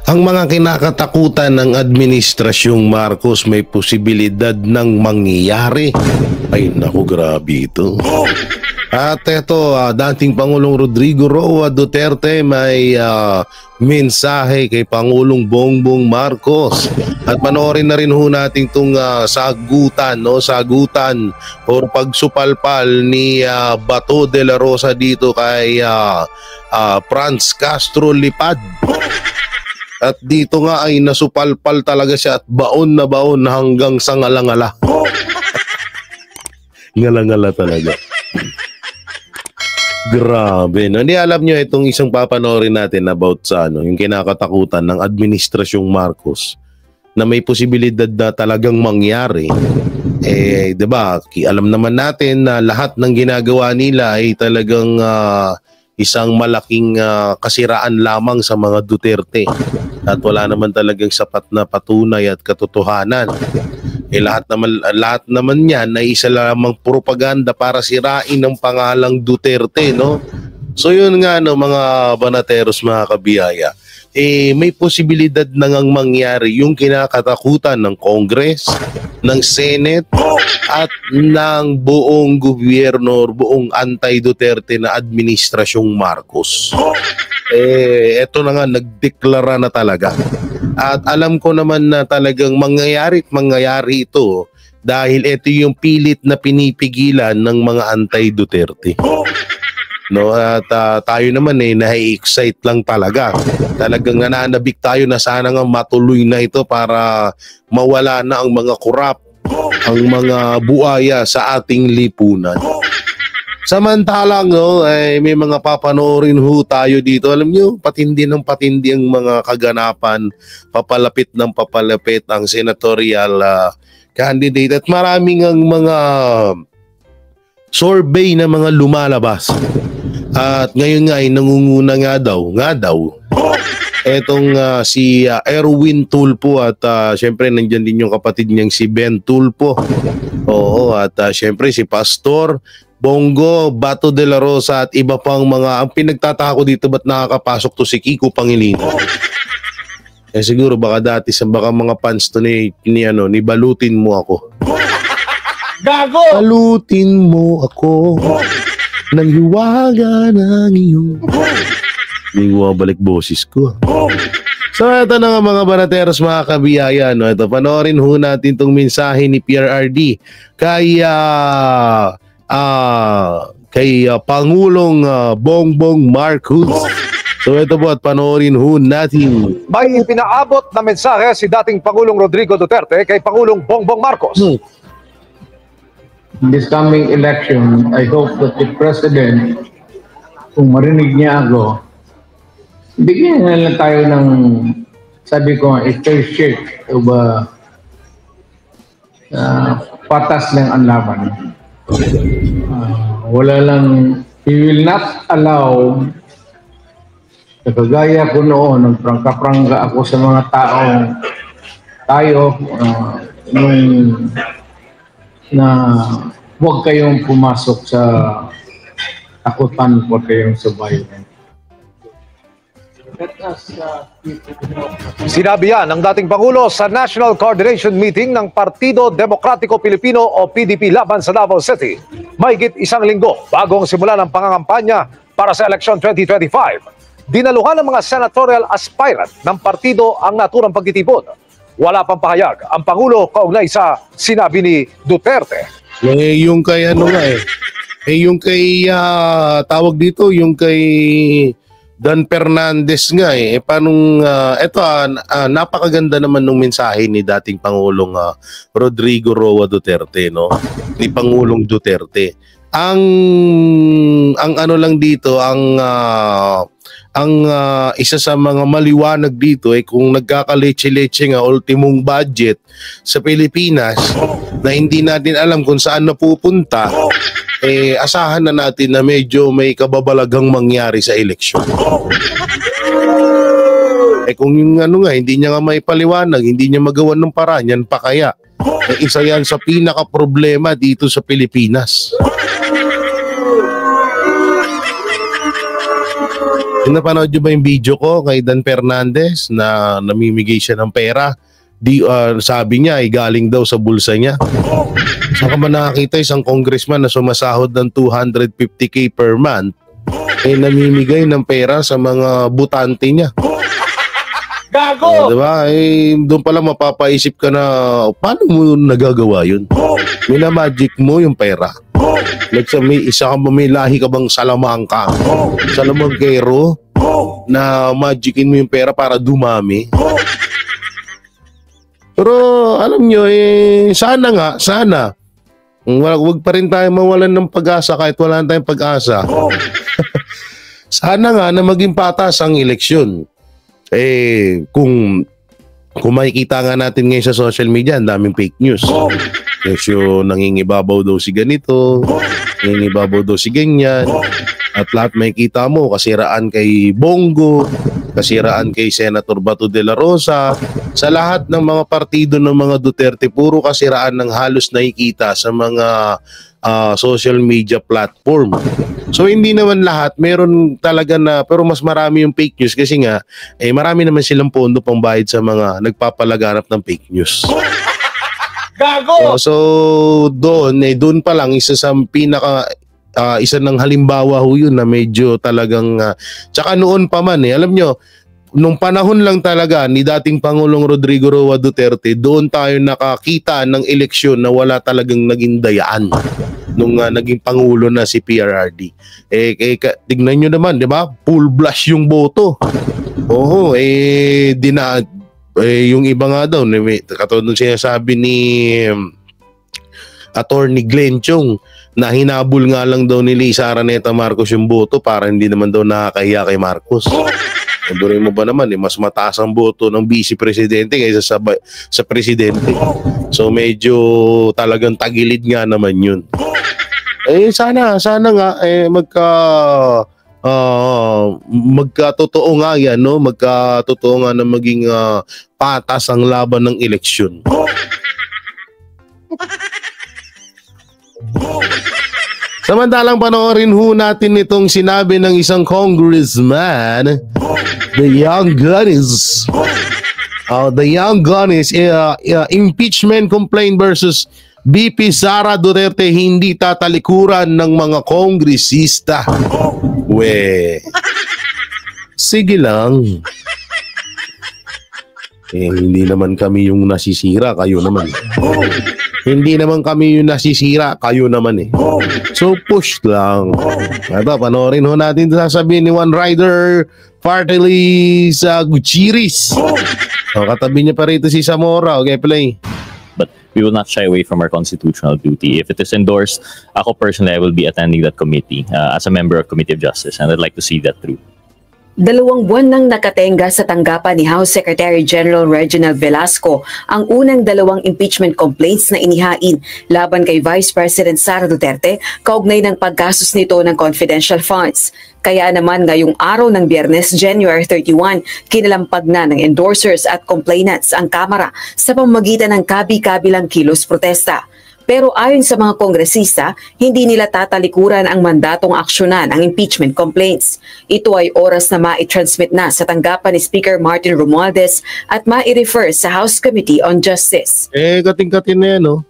Ang mga kinakatakutan ng Administrasyong Marcos may posibilidad ng mangyayari. Ay naku, grabe ito. At ito, dating Pangulong Rodrigo Roa Duterte may mensahe kay Pangulong Bongbong Marcos. At panoorin na rin ho natin itong sagutan or pagsupalpal ni Bato de la Rosa dito kay Franz Castro Lipad. At dito nga ay nasupalpal talaga siya at baon na baon hanggang sa ngalangala. Ngalangala talaga. Grabe. No? Hindi alam nyo itong isang papanorin natin about sa yung kinakatakutan ng Administrasyong Marcos na may posibilidad na talagang mangyari. 'Di ba? Alam naman natin na lahat ng ginagawa nila ay talagang isang malaking kasiraan lamang sa mga Duterte at wala naman talagang sapat na patunay at katotohanan. Lahat naman yan ay isa lamang propaganda para sirain ang pangalang Duterte, no? So yun nga, no, mga banateros, mga kabiyaya, may posibilidad na ngang mangyari yung kinakatakutan ng Congress, ng Senate, at ng buong gobyerno, buong anti-Duterte na Administrasyong Marcos. Eto na nga, nagdeklara na talaga. At alam ko naman na talagang mangyayari ito dahil ito yung pilit na pinipigilan ng mga anti-Duterte. No, at tayo naman nahi-excite lang talaga. Talagang nananabik tayo na sana nga matuloy na ito para mawala na ang mga kurap, ang mga buaya sa ating lipunan. Samantalang may mga papanoorin ho tayo dito. Alam nyo, patindi ng patindi ang mga kaganapan, papalapit ng papalapit ang senatorial candidate at maraming ang mga survey na mga lumalabas. At ngayon nga ay nangunguna nga daw etong si Erwin Tulfo at syempre nandyan din yung kapatid niyang si Ben Tulfo. Oo, at syempre si Pastor Bongo Bato de la Rosa at iba pang mga, ang pinagtataka ko dito ba't nakakapasok to si Kiko Pangilinan. Siguro baka dati baka mga fans to ni balutin mo ako. Gago! Balutin mo ako ng hiwaga ng iyong. Hindi ko mabalik boses ko. So ito na nga mga banateros, mga kabiyaya, no? Ito, panoorin ho natin itong mensahe ni PRRD kay Pangulong Bongbong Marcos. So ito po at panoorin ho natin. May pinaabot na mensahe si dating Pangulong Rodrigo Duterte kay Pangulong Bongbong Marcos. In this coming election, I hope that the President, kung marinig niya ako, bigyan na lang tayo ng, sabi ko, a fair shake o ba patas ng ang laban. Wala lang, he will not allow, kagaya ko noon, nagprangka-prangka ako sa mga tayo, nung na huwag kayong pumasok sa takutan, huwag kayong subayan. Sinabi yan ng dating Pangulo sa National Coordination Meeting ng Partido Demokratiko Pilipino o PDP laban sa Davao City. Mahigit isang linggo bago ang simula ng pangangampanya para sa eleksyon 2025. Dinaluhan ng mga senatorial aspirant ng partido ang naturang pagtitipon. Wala pang pahayag ang Pangulo kaugnay sa sinabi ni Duterte. Yung kay yung kay tawag dito, yung kay Dan Fernandez nga paanong napakaganda naman ng mensahe ni dating Pangulong Rodrigo Roa Duterte, no? Ni Pangulong Duterte. Ang ano lang dito, ang isa sa mga maliwanag dito ay kung nagkakaleche-leche nga ultimong budget sa Pilipinas na hindi natin alam kung saan napupunta, asahan na natin na medyo may kababalagang mangyari sa eleksyon. Kung yung hindi niya nga may paliwanag, hindi niya magawa ng paraan, yan pa kaya. Isa yan sa pinaka-problema dito sa Pilipinas. Kung napanood nyo ba yung video ko kay Dan Fernandez na namimigay siya ng pera, sabi niya ay galing daw sa bulsa niya. Saan ka ba nakakita isang congressman na sumasahod ng 250k per month namimigay ng pera sa mga butante niya? Gago! Diba? Doon pala mapapaisip ka na paano mo nagagawa yun? Minamagic mo yung pera. Like may lahi ka bang salamangka? Salamangkero na magicin mo yung pera para dumami? Pero alam nyo, sana. Huwag pa rin tayo mawalan ng pag-asa kahit wala tayong pag-asa. Sana nga na maging patas ang eleksyon. Kung makikita nga natin ngayon sa social media, ang daming fake news. Yung nangingibabaw daw si ganito, nangingibabaw daw si ganyan. At lahat makikita mo, kasiraan kay Bongo, kasiraan kay Senator Bato de la Rosa, sa lahat ng mga partido ng mga Duterte, puro kasiraan ng halos nakikita sa mga social media platform. So hindi naman lahat, meron talaga na, pero mas marami yung fake news kasi nga, marami naman silang pondo pang bayad sa mga nagpapalaganap ng fake news. Gago! So doon pa lang, isa ng halimbawa ho yun na medyo talagang tsaka noon pa man alam nyo, nung panahon lang talaga ni dating Pangulong Rodrigo Roa Duterte, doon tayo nakakita ng eleksyon na wala talagang naging dayaan nung naging Pangulo na si PRRD. Tignan nyo naman, di ba? Full blush yung boto. Oo, yung iba nga daw, katulad nung sinasabi ni Attorney Glenn Chong, na hinabol nga lang daw ni Lisa Araneta Marcos yung boto para hindi naman daw nakakahiya kay Marcos. Durin mo ba naman, mas mataas ang boto ng vice presidente kaysa sa presidente. So medyo talagang tagilid nga naman yun. Sana nga magkatotoo nga yan, no? Magkatotoo nga na maging patas ang laban ng eleksyon. Samantalang panoorin ho natin itong sinabi ng isang congressman, the Young Gunners. The Young Gunners, impeachment complaint versus BP Sara Duterte hindi tatalikuran ng mga kongresista. Sige lang. Hindi naman kami yung nasisira, kayo naman. Hindi naman kami yung nasisira, kayo naman So push lang. Ito, panoorin ho natin sasabihin ni One Rider Partly sa Gutierrez. Katabi niya pa rito si Zamora. Okay, play. But we will not shy away from our constitutional duty. If it is endorsed, ako personally, I will be attending that committee as a member of Committee of Justice, and I'd like to see that through. 2 buwan nang nakatenga sa tanggapan ni House Secretary General Reginald Velasco ang unang 2 impeachment complaints na inihain laban kay Vice President Sara Duterte kaugnay ng paggastos nito ng confidential funds. Kaya naman ngayong araw ng Biyernes, January 31, kinalampag na ng endorsers at complainants ang Kamara sa pamamagitan ng kabi-kabilang kilos protesta. Pero ayon sa mga kongresista, hindi nila tatalikuran ang mandatong aksyonan ang impeachment complaints. Ito ay oras na mai-transmit na sa tanggapan ni Speaker Martin Romualdez at mai-refer sa House Committee on Justice. Kating-katin na yan, no?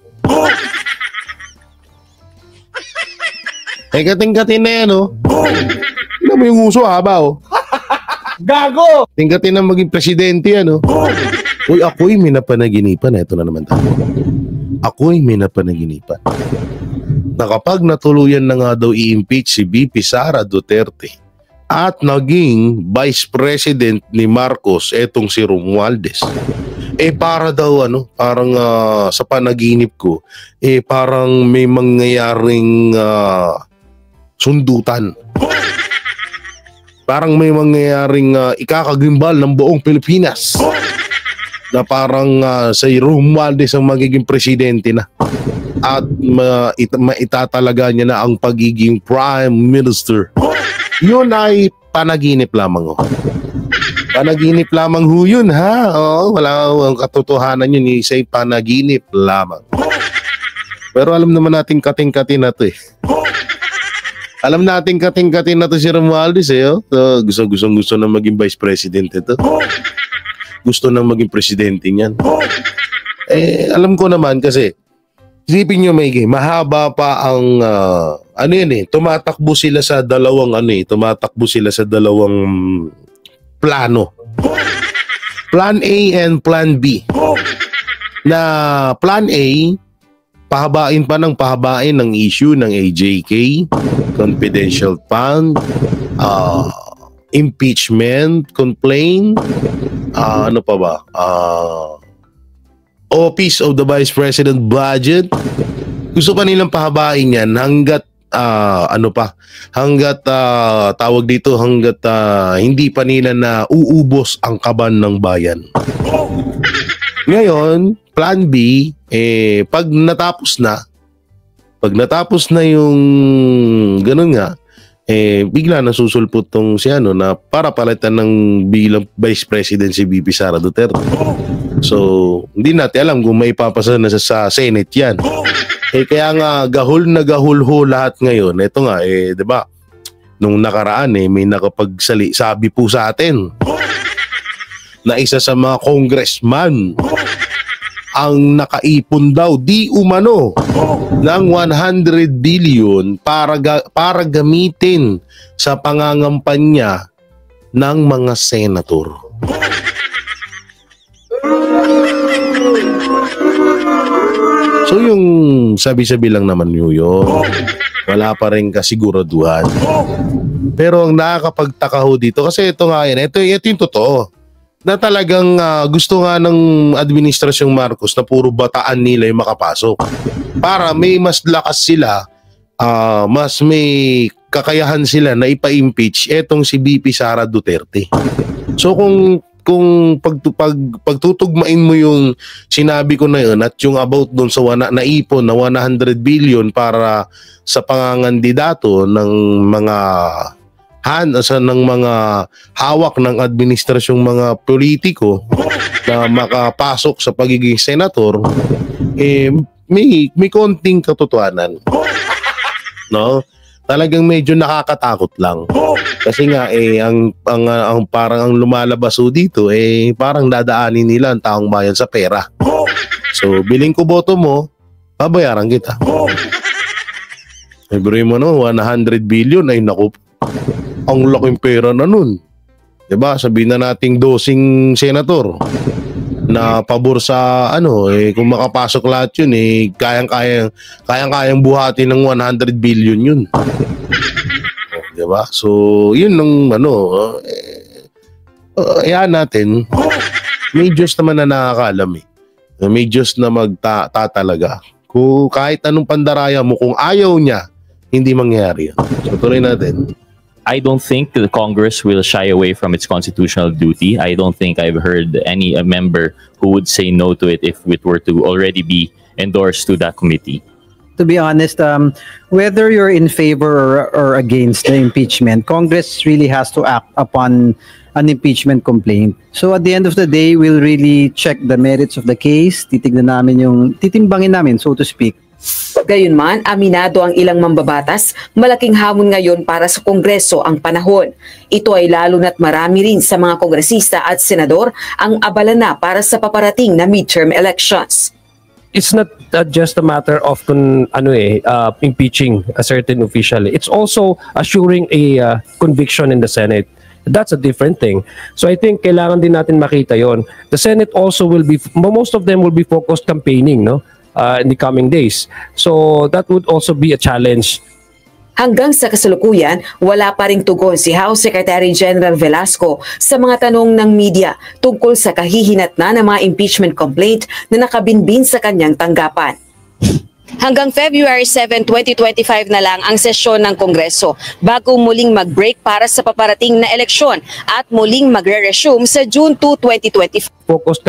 Kating-katin na yan, no? Tignan mo yung uso, haba, oh. Gago! Tingkatin na maging presidente, ano? Uy, ako'y may napanaginipan. Ito na naman tayo. Ako'y may napanaginipan na kapag natuluyan na nga daw i-impeach si BP Sara Duterte at naging Vice President ni Marcos etong si Romualdez, para daw parang sa panaginip ko, parang may mangyayaring sundutan. Parang may mangyayaring ikakagimbal ng buong Pilipinas. Na parang sa Romualdez ang magiging presidente na at maitatalaga niya na ang pagiging prime minister. Yun ay panaginip lamang. Panaginip lamang ho yun, ha? Wala ang katotohanan yun, isa'y panaginip lamang. Pero alam naman natin kating-katin na to Alam natin kating-kating na to si Romualdez eh. Oh. So, gusto na maging vice president ito. Gusto na maging presidente niyan. Alam ko naman kasi, isipin nyo Maigi, mahaba pa ang, tumatakbo sila sa dalawang plano. Plan A and Plan B. Na Plan A, pahabain ng issue ng AJK, confidential fund, impeachment complaint, ano pa ba? Office of the Vice President budget. Gusto pa nilang pahabain yan hanggat hindi pa nila na uubos ang kaban ng bayan. Ngayon, Plan B, pag natapos na yung ganun nga, bigla nasusulpot tong si na para palitan ng bilang Vice President si VP Sara Duterte. So, hindi natin alam kung may papasa na sa Senate yan. Kaya nga, gahol ho lahat ngayon. Ito nga, 'di ba? Nung nakaraan, may sabi po sa atin na isa sa mga congressman ang nakaipon daw di umano ng 100 billion para gamitin sa pangangampanya ng mga senator. So yung sabi-sabi lang naman yun, wala pa rin kasiguraduhan. Pero ang nakakapagtaka ho dito, kasi ito nga yan, ito yung totoo, na talagang gusto nga ng administrasyong Marcos na puro bataan nila yung makapasok. Para may mas lakas sila, mas may kakayahan sila na ipa-impeach etong si VP Sara Duterte. So kung pagtutugmain mo yung sinabi ko na yun at yung about doon sa naipon na 100 billion para sa pangangandidato ng mga hawak ng administrasyong mga politiko na makapasok sa pagiging senator, may konting katotohanan. No? Talagang medyo nakakatakot lang. Kasi nga ang parang ang lumalabas dito parang dadaanin nila ang taong bayan sa pera. So biling ko boto mo, babayaran kita. Pero mo 100 billion ay naku, ang laking pera na nun. 'Di ba? Sabihin na nating dosing senator na pabor sa kung makapasok lahat yun kayang buhatin ng 100 billion yun. Diba? So yun ng ayan natin, may Diyos naman na nakakalam may Diyos na magtatalaga. Kung kahit anong pandaraya mo, kung ayaw niya, hindi mangyayari yan. So tuloy natin. I don't think the Congress will shy away from its constitutional duty. I don't think I've heard any member who would say no to it if it were to already be endorsed to that committee. To be honest, whether you're in favor or against the impeachment, Congress really has to act upon an impeachment complaint. So at the end of the day, we'll really check the merits of the case. Titimbangin namin, so to speak. Gayunman, aminado ang ilang mambabatas, malaking hamon ngayon para sa Kongreso ang panahon. Ito ay lalo na't marami rin sa mga kongresista at senador ang abala na para sa paparating na midterm elections. It's not just a matter of impeaching a certain official. It's also assuring a conviction in the Senate. That's a different thing. So I think kailangan din natin makita yon. The Senate also most of them will be focused campaigning, in the coming days. So that would also be a challenge. Hanggang sa kasalukuyan, wala pa ring tugon si House Secretary General Velasco sa mga tanong ng media tungkol sa kahihinatnan ng mga impeachment complaint na nakabinbin sa kanyang tanggapan. Hanggang February 7, 2025 na lang ang sesyon ng Kongreso bago muling mag-break para sa paparating na eleksyon at muling magre-resume sa June 2, 2025. Focused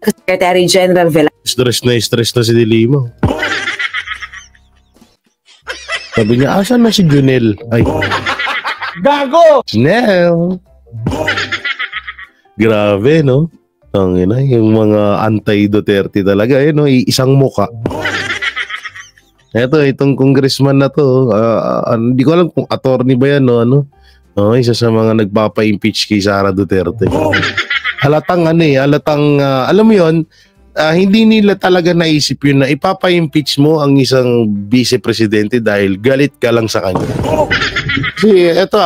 Secretary General Velasco. Stress na si Dilima. Sabi niya, asan na si Junel? Ay. Gago! Junel! Grabe, no? Yung mga anti-Duterte talaga, isang muka. Itong congressman na to, hindi ko alam kung attorney ba yan o ano. Isa sa mga nagpapa-impeach kay Sara Duterte. Halatang alam mo yun, hindi nila talaga naisip yun na ipapa-impeach mo ang isang vice-presidente dahil galit ka lang sa kanya. Kasi eto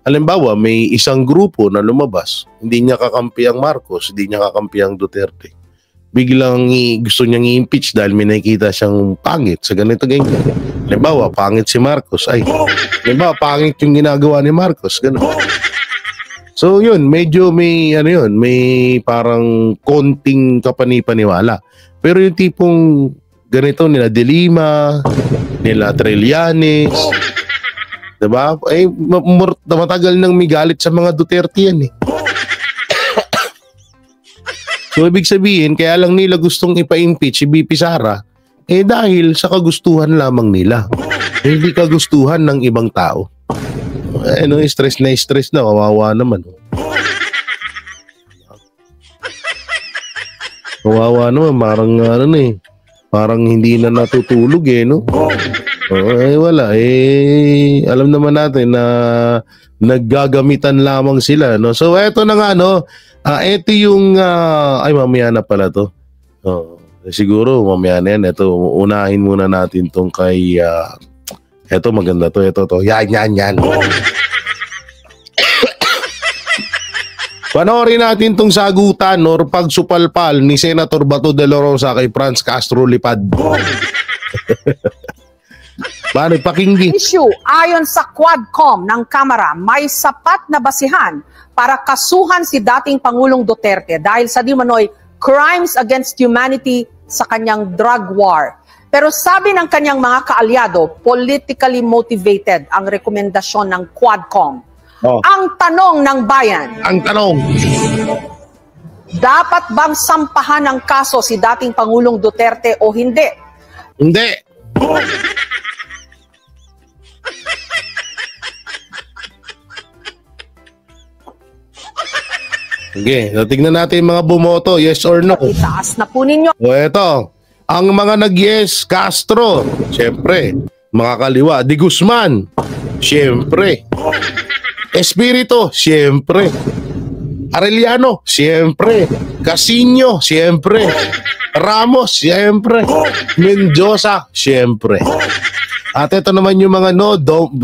halimbawa may isang grupo na lumabas, hindi niya kakampi ang Marcos, hindi niya kakampi ang Duterte. Biglang gusto niyang i-impeach dahil may nakikita siyang pangit sa ganito ganyan. Halimbawa, pangit si Marcos. Halimbawa, pangit yung ginagawa ni Marcos. Ganun. So yun, medyo may may parang konting kapanipaniwala. Pero yung tipong ganito nila De Lima, nila Trillanes, diba? Matagal nang may galit sa mga Duterte yan eh. So ibig sabihin, kaya lang nila gustong ipa-impeach si BP Sara, dahil sa kagustuhan lamang nila. Hindi kagustuhan ng ibang tao. Stress na, kawawa naman. Kawawa naman, parang hindi na natutulog no? Wala, alam naman natin na naggagamitan lamang sila, no? So eto na nga, no? Ito yung, mamaya na pala to. Siguro, mamaya na yan. Ito, unahin muna natin tong kay, ito maganda to, ito. Yan. Panoorin natin tong sagutan or pagsupalpal ni Senator Bato de la Rosa kay Franz Castro Lipad. Pakinggan. Issue ayon sa Quadcom ng Kamara, may sapat na basihan para kasuhan si dating Pangulong Duterte dahil sa di manoy crimes against humanity sa kanyang drug war. Pero sabi ng kanyang mga kaalyado, politically motivated ang rekomendasyon ng Quadcom. Ang tanong ng bayan. Dapat bang sampahan ng kaso si dating Pangulong Duterte o hindi? Hindi. Okay, so tignan natin mga bumoto, yes or no. Itaas na po ninyo. Eto, ang mga nag-yes, Castro, siyempre. Mga kaliwa, Di Guzman, siyempre. Espiritu, siyempre. Arellano, siyempre. Casino, siyempre. Ramos, siyempre. Mendoza, siyempre. At ito naman yung mga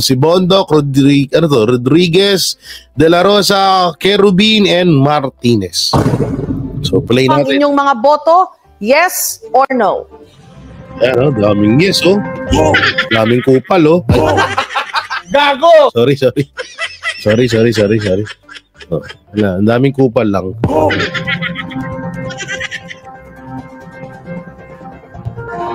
si Bondoc, Rodriguez, De La Rosa, Kerubin, and Martinez. So play natin. Ang inyong mga boto, yes or no? Daming yes, Daming kupal, Gago! Sorry. Ang daming kupal lang.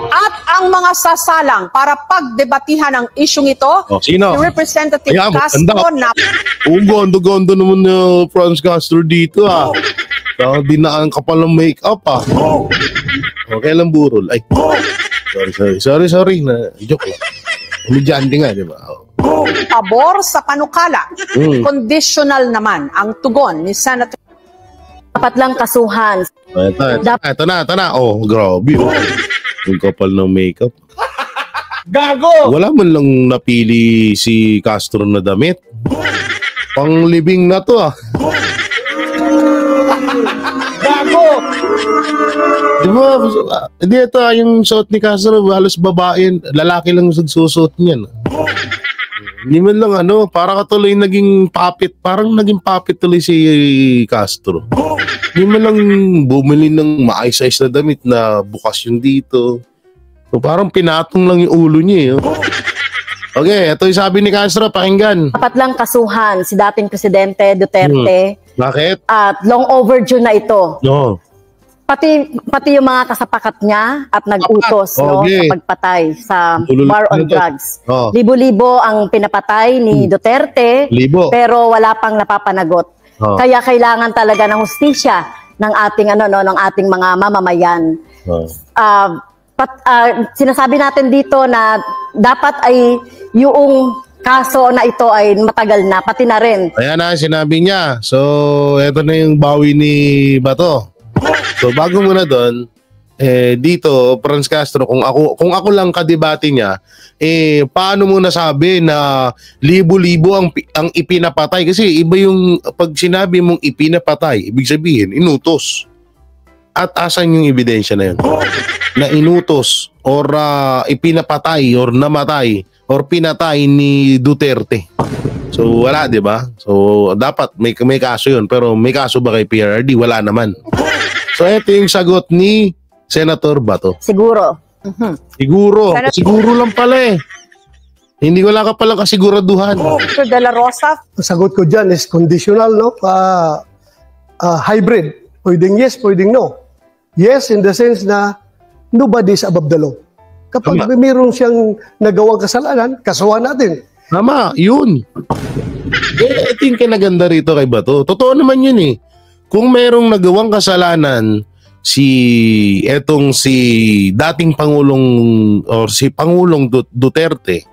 At ang mga sasalang para pagdebatihan ang isyong ito, sino? si Representative Castro na... Gondo naman na Franz Castro dito, dinaan ka palang make-up, Okay lang, burol. Ay, sorry. Joke lang. Umidyante nga, di ba? Pabor sa panukala. Conditional naman ang tugon ni Senator. Dapat lang kasuhan. Ito na. Grabe. Yung kapal ng makeup. Gago! Wala man lang napili si Castro na damit. Panglibing na to, Gago! Diba? Ito, yung suot ni Castro, halos babae, lalaki lang susuot niyan. Hindi man lang para katuloy naging puppet. Parang naging puppet tuloy si Castro. Hindi man lang bumili ng maayos-ayos na damit na bukas yung dito. So, parang pinatong lang yung ulo niya. Okay, ito yung sabi ni Castro, pakinggan. Dapat lang kasuhan si dating Presidente Duterte. Bakit? At long overdue na ito. No. Pati yung mga kasapakat niya at nag-utos sa pagpatay sa war on drugs. Libo-libo ang pinapatay ni Duterte, pero wala pang napapanagot. Kaya kailangan talaga ng hustisya ng ating ng ating mga mamamayan. Sinasabi natin dito na dapat ay yung kaso na ito ay matagal na, pati na rin. Ayan na, sinabi niya. So, eto na yung bawi ni Bato. So, bago muna doon, Dito, Franz Castro, kung ako lang kadebate niya, paano mo nasabi na libo-libo ang ipinapatay? Kasi iba yung pag sinabi mong ipinapatay, ibig sabihin, inutos. At asan yung ebidensya na yun? Na inutos or ipinapatay or namatay or pinatay ni Duterte. So wala, di ba? So dapat may kaso yun. Pero may kaso ba kay PRRD? Wala naman. So ito yung sagot ni Senator Bato. Siguro. Siguro lang pala eh. Hindi wala ka palang kasiguraduhan. Mr. De La Rosa, Ang sagot ko dyan is conditional, no? Hybrid. Pwedeng yes, pwedeng no. Yes, in the sense na nobody is above the law. Kapag mayroon siyang nagawang kasalanan, kasuhan natin. Tama, yun. Ito yung kinaganda rito kay Bato. Totoo naman yun eh. Kung mayroong nagawang kasalanan, si dating Pangulong or si Pangulong Duterte,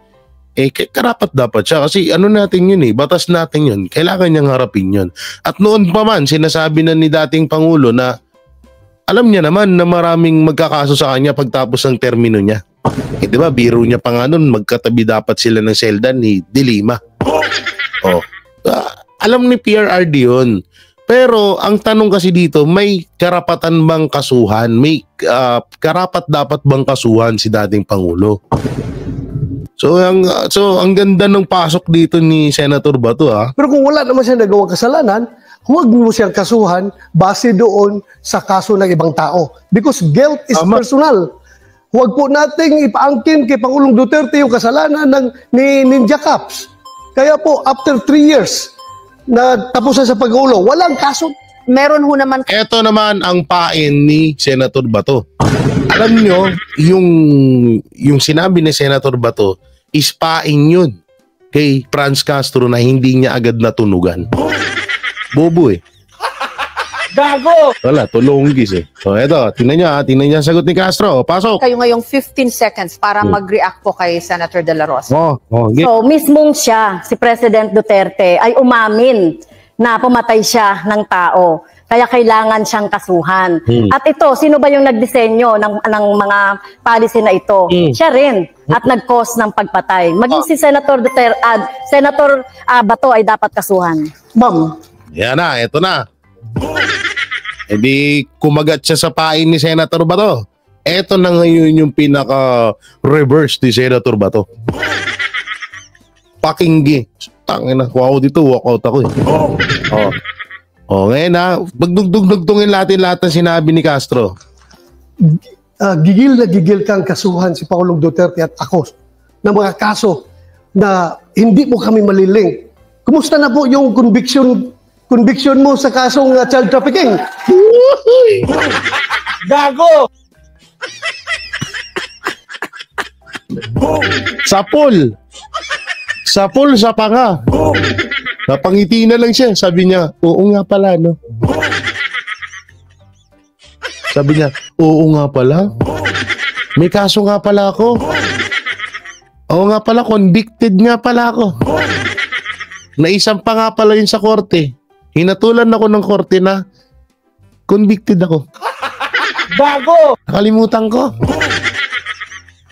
karapat dapat siya kasi ano natin yun batas natin yun, kailangan niyang harapin yun. At noon pa man sinasabi na ni dating Pangulo na alam niya naman na maraming magkakaso sa kanya pagtapos ng termino niya. Di ba biro niya pa nga nun, magkatabi dapat sila ng selda ni De Lima. Alam ni PRRD yun. Pero ang tanong kasi dito, may karapatan bang kasuhan? May karapat dapat bang kasuhan si dating Pangulo? So ang ganda ng pasok dito ni Senator Bato Pero kung wala naman siya nagawang kasalanan, huwag mo siyang kasuhan base doon sa kaso ng ibang tao. Because guilt is personal. Huwag po nating ipaangkin kay Pangulong Duterte yung kasalanan ni Ninja Caps. Kaya po, after 3 years, na tapos na sa pag-ulo, walang kaso. meron ho naman... Ito naman ang pain ni Senator Bato. Alam nyo, yung sinabi ni Senator Bato, is pain yun kay Franz Castro na hindi niya agad natunugan. Bobo eh. Gago! Wala, tulunggis eh. So eto, tingnan niya ang sagot ni Castro. Pasok! Kayo ngayong 15 seconds para mag-react po kay Senator De La Rosa. So, mismong siya, si President Duterte, ay umamin na pumatay siya ng tao. Kaya kailangan siyang kasuhan. At ito, sino ba yung nagdisenyo ng mga policy na ito? Siya rin. At nag-cause ng pagpatay. Maging si Senator Duterte, Senator Bato ay dapat kasuhan. Ma'am. Yan na, eto na. E di kumagat siya sa pain ni Senator Bato. Eto na ngayon yung pinaka-reverse ni Senator Bato. Pakinggi. Tangina, wow dito, walkout ako eh. Ngayon na, pagdugtungin natin lahat ng sinabi ni Castro. Gigil na gigil kang kasuhan si Pangulong Duterte at ako ng mga kaso na hindi mo kami maliling. Kumusta na po yung conviction mo sa kasong child trafficking? Gago! Sapol sa panga. Napangiti na lang siya. Sabi niya, oo nga pala, no? Sabi niya, oo nga pala. May kaso nga pala ako. Oo nga pala, convicted nga pala ako. Naisampa nga pala yun sa korte. Hinatulan ako ng korte na convicted ako. Gago! Nakalimutan ko.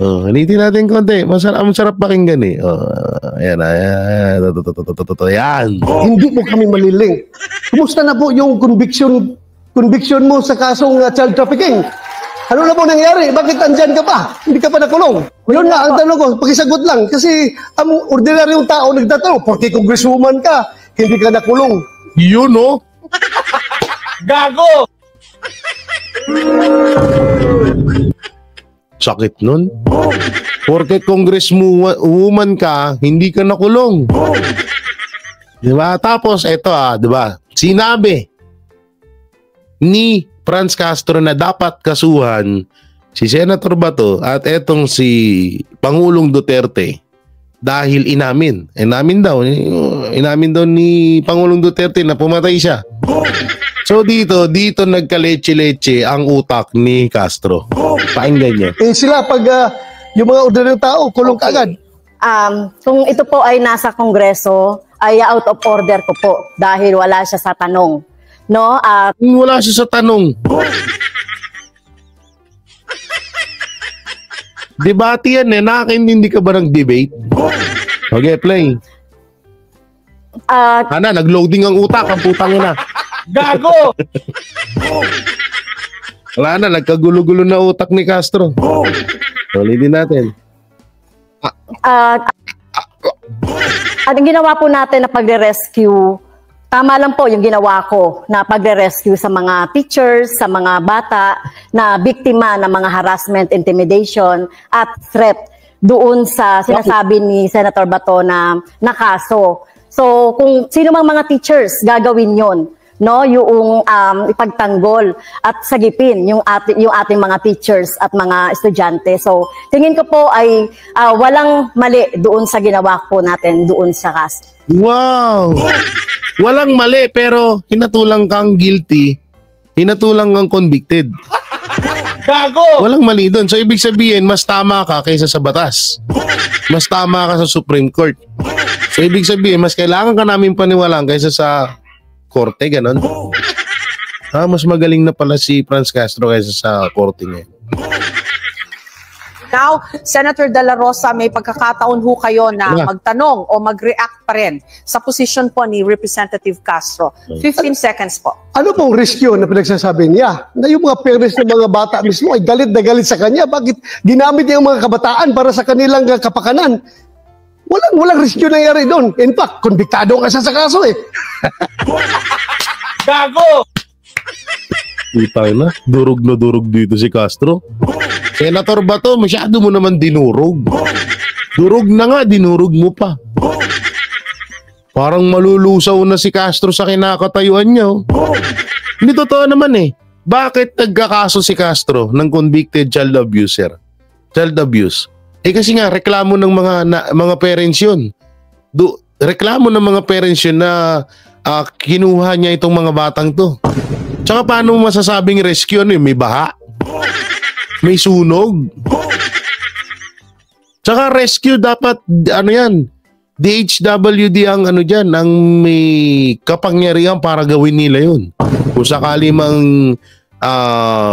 Hanitin natin konti. Masarap pakinggan eh. Ayan. Hindi mo kami maliling. Kumusta na po yung conviction mo sa kasong child trafficking? Ano na po nangyari? Bakit andyan ka pa? Hindi ka pa nakulong? Yun na ang tanong ko. Pakisagot lang. Kasi ang ordinaryong tao nagtatanong, porque congresswoman ka, hindi ka nakulong. Yun, no? Gago! Sakit nun. Porket congresswoman ka, hindi ka nakulong. Diba? Tapos, eto diba? Sinabi ni Franz Castro na dapat kasuhan si Senator Bato at etong si Pangulong Duterte dahil inamin daw ni Pangulong Duterte na pumatay siya. So dito nagka-leche-leche ang utak ni Castro. Pakinggan niyo. Sila pag yung mga ordinaryong tao, kulong kaagad. Kung ito po ay nasa Kongreso, ay out of order ko po dahil wala siya sa tanong. No? Wala siya sa tanong. Debate yan eh. Nakakaintindi ka ba ng debate? Okay, play. Ana, nag-loading ang utak. Ang putang ina. Gago! Wala na, nagkagulo-gulo na utak ni Castro. Ulitin natin. At ang ginawa po natin na pagre-rescue, tama lang po yung ginawa ko na pagre-rescue sa mga teachers, sa mga bata na biktima ng mga harassment, intimidation at threat doon sa sinasabi ni Senator Bato na kaso. So kung sino mang mga teachers gagawin yon, no, yung ipagtanggol at sagipin yung ating mga teachers at mga estudyante. So tingin ko po ay walang mali doon sa ginawa po natin doon sa kaso. Wow! Walang mali pero hinatulang kang guilty, hinatulang kang convicted. Gago! Walang mali doon. So ibig sabihin mas tama ka kaysa sa batas. Mas tama ka sa Supreme Court. So ibig sabihin mas kailangan ka namin paniwalaan kaysa sa korte, ganon. Mas magaling na pala si Franz Castro kaysa sa korte niya. Now, Senator De La Rosa, may pagkakataon ho kayo na magtanong o mag-react pa rin sa position po ni Representative Castro. 15 seconds po. Ano pong risk yun na pinagsasabi niya? Na yung mga parents ng mga bata mismo ay galit na galit sa kanya. Bakit ginamit niya yung mga kabataan para sa kanilang kapakanan? Walang risk yun nangyari doon. In fact, konbiktado ka sa kaso eh. Gago! Ipay na, durog na durog dito si Castro. Senator Bato, masyado mo naman dinurog. Durog na nga, dinurog mo pa. Parang malulusaw na si Castro sa kinakatayuan niya. Hindi totoo naman eh. Bakit nagkakaso si Castro ng convicted child abuser? Child abuse. Kasi nga, reklamo ng mga parents yun. Reklamo ng mga parents yun na kinuha niya itong mga batang to. Tsaka paano masasabing rescue? Ano yun? May baha? May sunog? Tsaka rescue dapat, ano yan, DHWD ang ano dyan, ang may kapangyarihan para gawin nila yun. Kung sakali mang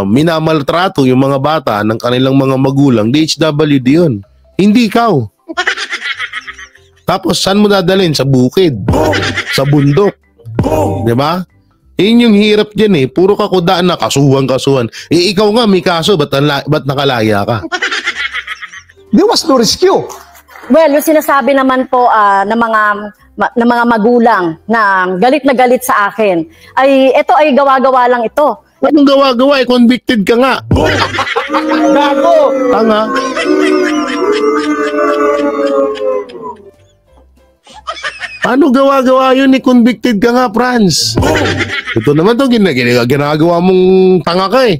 minamaltrato yung mga bata ng kanilang mga magulang, DHWD yun. Hindi ikaw. Tapos saan mo dadalhin? Sa bukid, sa bundok. Diba? Yun yung hirap dyan eh. Puro kakudaan na kasuhan. Ikaw nga may kaso, ba't nakalaya ka? There was no rescue. Well, yung sinasabi naman po ng mga magulang na galit sa akin, ay ito ay gawa-gawa lang ito. Anong gawa-gawa? Convicted ka nga. Gago! Tanga. Ano gawa-gawa yun ni convicted ka nga, Franz? Ito naman to, ginagawa mong tanga ka eh.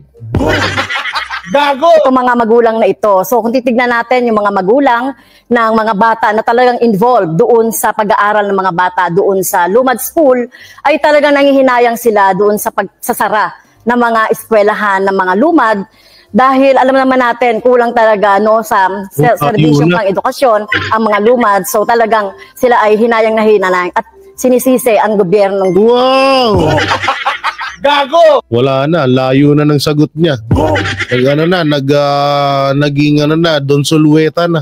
Gago! Itong mga magulang na ito. So kung titignan natin yung mga magulang ng mga bata na talagang involved doon sa pag-aaral ng mga bata doon sa Lumad School, ay talagang nangihinayang sila doon sa pagsasara ng mga eskwelahan ng mga lumad. Dahil alam naman natin, kulang talaga no, sa serbisyong pang edukasyon ang mga lumad. So talagang sila ay hinayang na hinayang at sinisisi ang gobyerno. Wow! Gago! Wala na, layo na ng sagot niya. Naging Don Solueta na.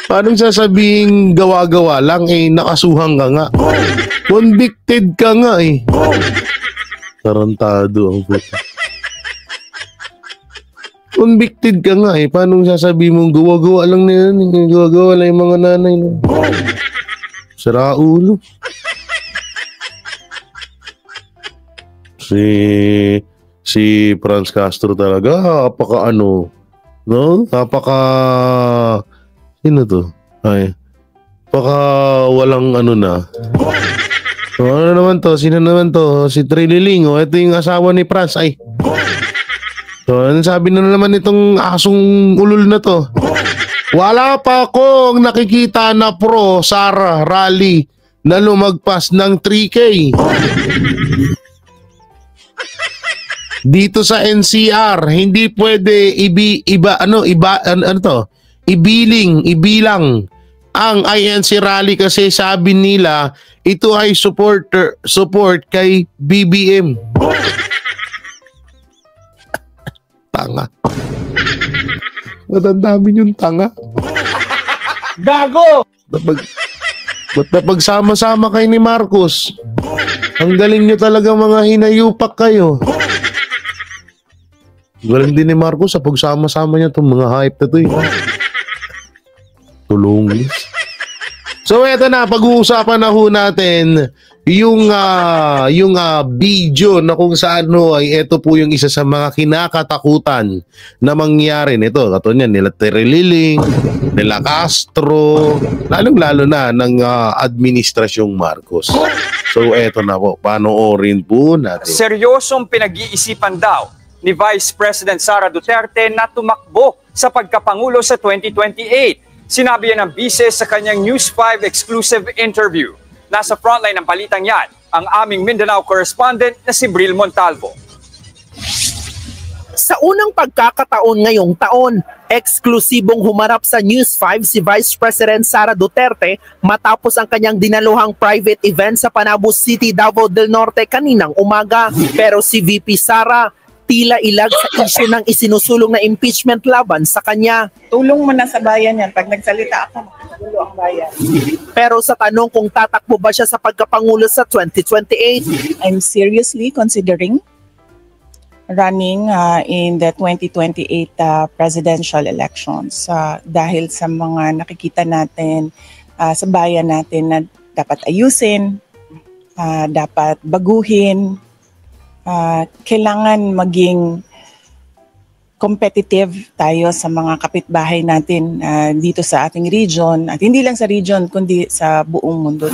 Paano sasabihin gawa-gawa lang eh, nakasuhan ka nga. Convicted ka nga eh. Tarantado ang puto. Convicted ka nga eh. Paano sasabihin mong gawa-gawa lang na yan? Gawa-gawa lang yung mga nanay. No? Sira ulo. Si Franz Castro talaga, no? Sino to? Ay, walang na. So, ano naman to? Sino naman to? Si Trililing. Ito yung asawa ni Franz. Ay. So, ano sabi na naman itong asong ulol na to? Wala pa akong nakikita na pro Sara rally na lumagpas ng 3K. Dito sa NCR, hindi pwede ibilang ang INC rally kasi sabi nila ito ay support kay BBM. Tanga. Ba't ang dami yung tanga? Gago! Ba't napagsama-sama kayo ni Marcos? Ang galing nyo talaga mga hinayupak kayo. Galing din ni Marcos sa pagsama-sama niya itong mga hype na ito eh. Tulungis. So eto na, pag-uusapan na ho natin yung video na kung saan ho ay ito po yung isa sa mga kinakatakutan na mangyari nito. Katulad niyan, nila Tereliling, nila Castro, lalong-lalo na ng administrasyong Marcos. So eto na po, panoorin po natin. Seryosong pinag-iisipan daw ni Vice President Sara Duterte na tumakbo sa pagkapangulo sa 2028. Sinabi yan ng bise sa kanyang News 5 exclusive interview. Nasa frontline ng balitang yan, ang aming Mindanao correspondent na si Bril Montalvo. Sa unang pagkakataon ngayong taon, eksklusibong humarap sa News 5 si Vice President Sara Duterte matapos ang kanyang dinaluhang private event sa Panabo City, Davao del Norte kaninang umaga. Pero si VP Sara tila ilag sa isyu ng isinusulong na impeachment laban sa kanya. Tulong mo na sa bayan yan. Pag nagsalita ako, makakagulo ang bayan. Pero sa tanong kung tatakbo ba siya sa pagkapangulo sa 2028, I'm seriously considering running in the 2028 presidential elections dahil sa mga nakikita natin sa bayan natin na dapat ayusin, dapat baguhin, kailangan maging competitive tayo sa mga kapitbahay natin dito sa ating region at hindi lang sa region kundi sa buong mundo.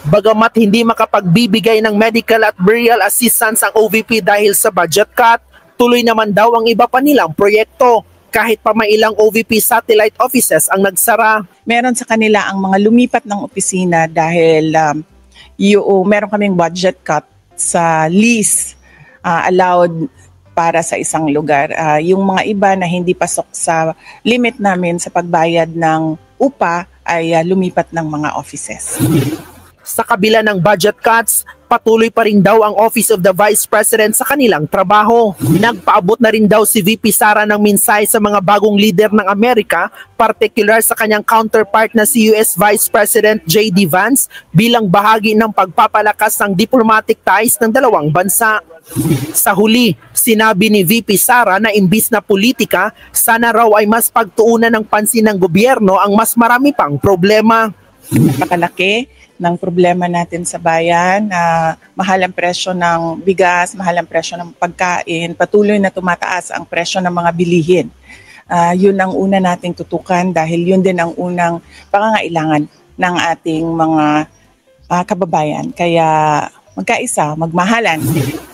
Bagamat hindi makapagbibigay ng medical at burial assistance ang OVP dahil sa budget cut, tuloy naman daw ang iba pa nilang proyekto kahit pa may ilang OVP satellite offices ang nagsara. Meron sa kanila ang mga lumipat ng opisina dahil meron kaming budget cut sa lease allowed para sa isang lugar. Yung mga iba na hindi pasok sa limit namin sa pagbayad ng upa ay lumipat ng mga offices. Sa kabila ng budget cuts, patuloy pa rin daw ang Office of the Vice President sa kanilang trabaho. Nagpaabot na rin daw si VP Sara ng mensahe sa mga bagong leader ng Amerika, particular sa kanyang counterpart na si US Vice President J.D. Vance bilang bahagi ng pagpapalakas ng diplomatic ties ng dalawang bansa. Sa huli, sinabi ni VP Sara na imbis na politika, sana raw ay mas pagtuunan ng pansin ng gobyerno ang mas marami pang problema. Napakalaki ng problema natin sa bayan, mahal ang presyo ng bigas, mahal ang presyo ng pagkain, patuloy na tumataas ang presyo ng mga bilihin. Yun ang una nating tutukan dahil yun din ang unang pangangailangan ng ating mga kababayan. Kaya magkaisa, magmahalan.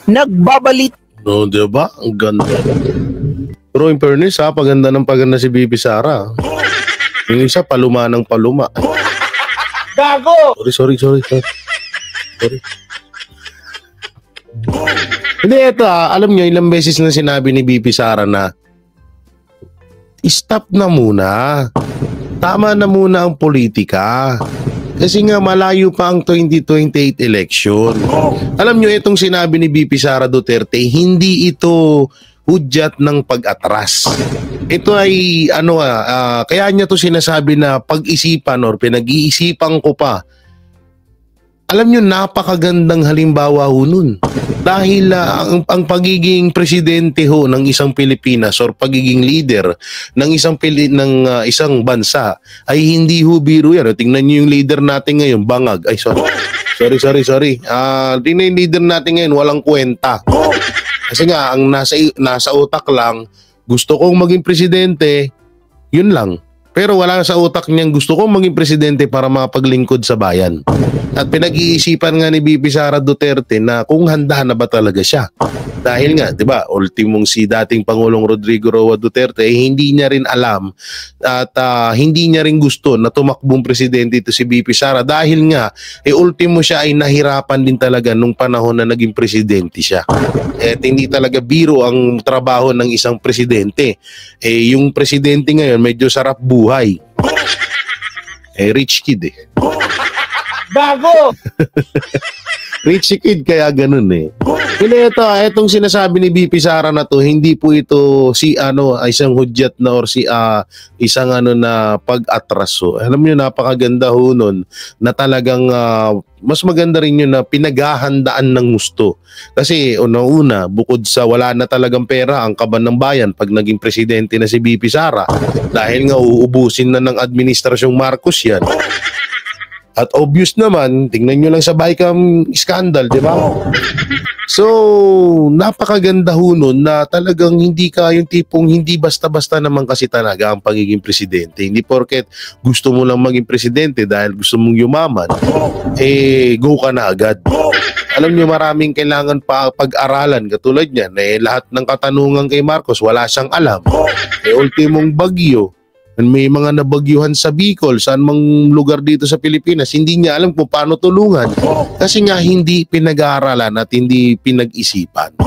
Nagbabalit. No, diba? Ang ganda. Pero in fairness paganda ng paganda si VP Sara. Yung isa, paluma ng paluma. Gago! Sorry. Hindi, ito alam nyo, ilang beses na sinabi ni VP Sara na stop na muna. Tama na muna ang politika. Kasi nga malayo pa ang 2028 election. Alam nyo, itong sinabi ni VP Sara Duterte, hindi ito hudyat ng pag-atras. Ito ay kaya niya to sinasabi na pag-isipan or pinag-iisipan ko pa. Alam nyo, napakagandang halimbawa ho nun. Dahil ang pagiging presidente ho ng isang Pilipinas or pagiging leader ng isang bansa ay hindi ho biro yan. Tingnan nyo yung leader natin ngayon, bangag. Ay, sorry. Tingnan yung leader natin ngayon, walang kwenta. Kasi nga, ang nasa utak lang, gusto kong maging presidente, yun lang. Pero wala sa utak niyang gusto kong maging presidente para mapaglingkod sa bayan. At pinag-iisipan nga ni VP Sara Duterte na kung handa na ba talaga siya. Dahil nga, di ba, ultimong si dating Pangulong Rodrigo Roa Duterte, hindi niya rin alam at hindi niya rin gusto na tumakbong presidente ito si VP Sara. Dahil nga, ultimo siya ay nahirapan din talaga nung panahon na naging presidente siya. At hindi talaga biro ang trabaho ng isang presidente. Yung presidente ngayon, medyo sarap buhay. Rich kid Gago! Richie Kid kaya ganun eh. Hindi itong sinasabi ni BP Sara na to, hindi po ito isang hudyat na or isang na pag-atraso. Alam niyo, napakaganda ho nun na talagang mas maganda rin yun na pinaghahandaan ng gusto. Kasi una, bukod sa wala na talagang pera ang kaban ng bayan pag naging presidente na si BP Sara, dahil nga uubusin na ng administrasyong Marcos yan. At obvious naman, tingnan nyo lang sa Bicam scandal, di ba? So, napakaganda ho nun na talagang hindi ka yung tipong hindi basta-basta naman kasi talaga ang pagiging presidente. Hindi porket gusto mo lang maging presidente dahil gusto mong yumaman, go ka na agad. Alam nyo, maraming kailangan pa pag-aralan katulad niyan. Lahat ng katanungan kay Marcos, wala siyang alam. Ultimong bagyo, may mga nabagyuhan sa Bicol, saan mang lugar dito sa Pilipinas, hindi niya alam kung paano tulungan. Kasi nga hindi pinag-aaralan at hindi pinag-isipan.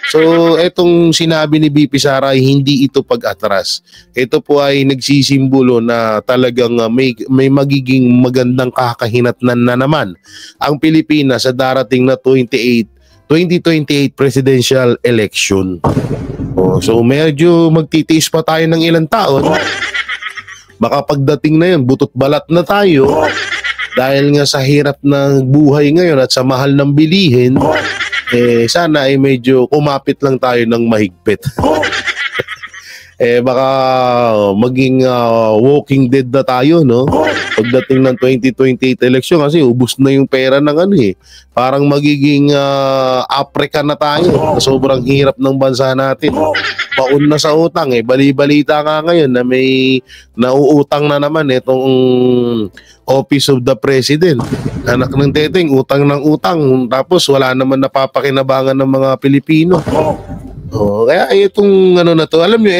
So, etong sinabi ni BP Sara ay hindi ito pag-atras. Ito po ay nagsisimbolo na talagang may magiging magandang kakahinatnan na naman ang Pilipinas sa darating na 2028 presidential election. So, medyo magtitiis pa tayo ng ilang taon. Baka pagdating na yun, butot balat na tayo dahil nga sa hirap ng buhay ngayon at sa mahal ng bilihin, sana ay medyo kumapit lang tayo ng mahigpit. Baka maging walking dead na tayo, no? Pagdating ng 2028 election kasi ubos na yung pera ng parang magiging Africa na tayo. Sobrang hirap ng bansa natin. Baon na sa utang bali-balita nga ngayon na may nauutang na naman itong Office of the President. Anak ng teteng, utang ng utang, tapos wala naman napapakinabangan ng mga Pilipino. Kaya itong na to, alam nyo,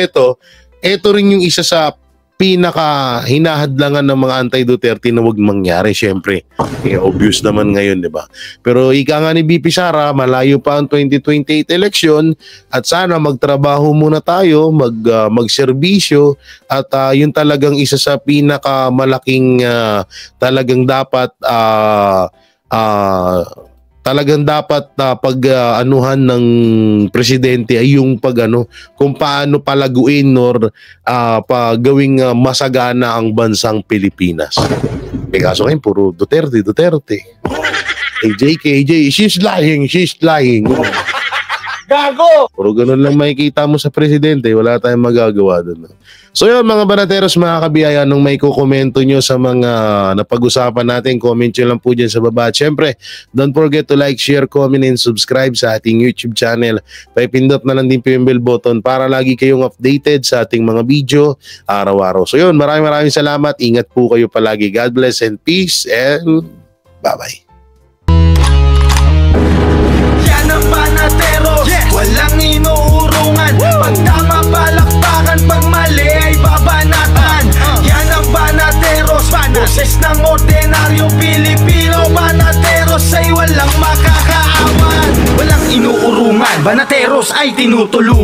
ito rin yung isa sa pinaka hinahadlangan ng mga anti-Duterte na wag mangyari, syempre. Obvious naman ngayon, di ba? Pero ika nga ni BP Sara, malayo pa ang 2028 election at sana magtrabaho muna tayo, magserbisyo at yun talagang isa sa pinakamalaking talagang dapat pag-anuhan ng presidente ay yung kung paano palaguin or gawing masagana ang bansang Pilipinas. Kaso ngayon, puro Duterte. KJ, she's lying. Gago! Puro ganun lang makikita mo sa presidente, wala tayong magagawa doon. So yun mga banateros, mga kabiyaya, nung may kukomento nyo sa mga napag-usapan natin, comment nyo lang po dyan sa baba. At syempre, don't forget to like, share, comment, and subscribe sa ating YouTube channel. Paipindot na lang din po yung bell button para lagi kayong updated sa ating mga video araw-araw. So yun, maraming salamat. Ingat po kayo palagi. God bless and peace and bye-bye. Yan ang banateros, walang inuurungan. Pag tama palakpakan, pag mali ay babanatan. Yan ang banateros, boses ng ordinaryong Pilipino. Banateros ay walang makakaawan, walang inuurungan. Banateros ay tinutulungan.